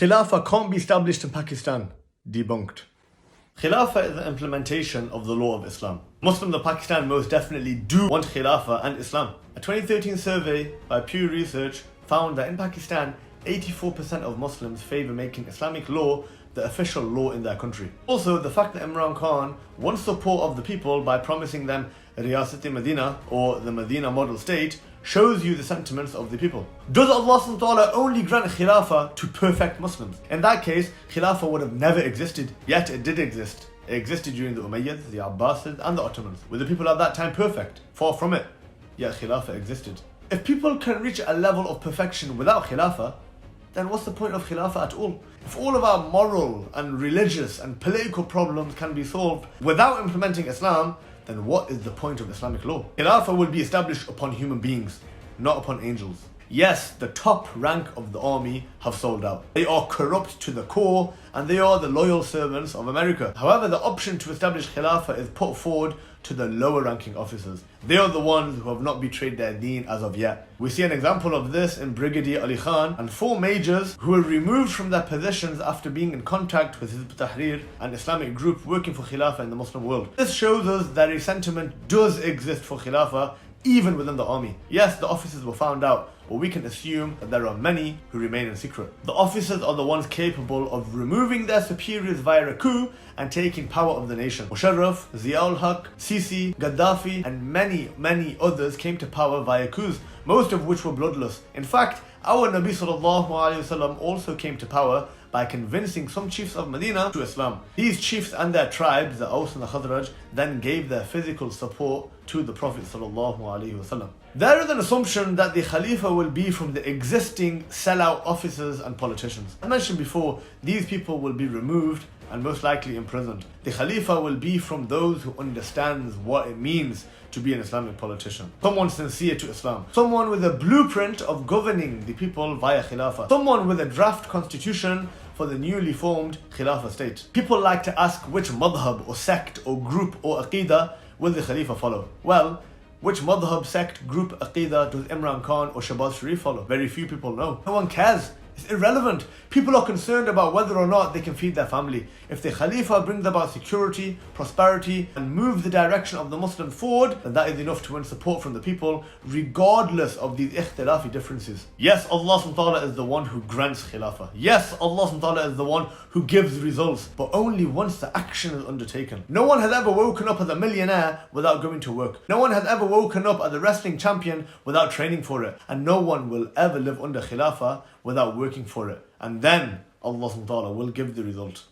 Khilafah can't be established in Pakistan. Debunked. Khilafah is the implementation of the law of Islam. Muslims of Pakistan most definitely do want Khilafah and Islam. A 2013 survey by Pew Research found that in Pakistan, 84% of Muslims favour making Islamic law the official law in their country. Also, the fact that Imran Khan won support of the people by promising them Riyasat-e-Medina or the Medina model state shows you the sentiments of the people. Does Allah subhanahu wa ta'ala only grant Khilafah to perfect Muslims? In that case, Khilafah would have never existed, yet it did exist. It existed during the Umayyads, the Abbasids and the Ottomans. Were the people at that time perfect? Far from it. Yet Khilafah existed. If people can reach a level of perfection without Khilafah, then what's the point of Khilafah at all? If all of our moral and religious and political problems can be solved without implementing Islam, then what is the point of Islamic law? Khilafah will be established upon human beings, not upon angels. Yes, the top rank of the army have sold out. They are corrupt to the core and they are the loyal servants of America. However, the option to establish Khilafah is put forward to the lower ranking officers. They are the ones who have not betrayed their deen as of yet. We see an example of this in Brigadier Ali Khan and 4 majors who were removed from their positions after being in contact with Hizb ut-Tahrir, an Islamic group working for Khilafah in the Muslim world. This shows us that a sentiment does exist for Khilafah even within the army. Yes, the officers were found out, but we can assume that there are many who remain in secret. The officers are the ones capable of removing their superiors via a coup and taking power of the nation. Musharraf, Zia-ul-Haq, Sisi, Gaddafi and many others came to power via coups, most of which were bloodless. In fact, our Nabi sallallahu alaihi wasallam also came to power by convincing some chiefs of Medina to Islam. These chiefs and their tribes, the Aus and the Khazraj, then gave their physical support to the Prophet sallallahu alaihi wasallam. There is an assumption that the Khalifa will be from the existing sellout officers and politicians. As mentioned before, these people will be removed and most likely imprisoned. The Khalifa will be from those who understands what it means to be an Islamic politician. Someone sincere to Islam. Someone with a blueprint of governing the people via Khilafah. Someone with a draft constitution for the newly formed Khilafah state. People like to ask which madhab or sect or group or aqidah will the Khalifa follow? Well, which madhab, sect, group, aqidah does Imran Khan or Shahbaz Sharif follow? Very few people know. No one cares. It's irrelevant. People are concerned about whether or not they can feed their family. If the Khalifa brings about security, prosperity and moves the direction of the Muslims forward, then that is enough to win support from the people regardless of these ikhtilafi differences. Yes, Allah subhanahu wa ta'ala is the one who grants Khilafah. Yes, Allah subhanahu wa ta'ala is the one who gives results, but only once the action is undertaken. No one has ever woken up as a millionaire without going to work. No one has ever woken up as a wrestling champion without training for it. And no one will ever live under Khilafah without working for it. And then Allah subhanahu wa ta'ala will give the result.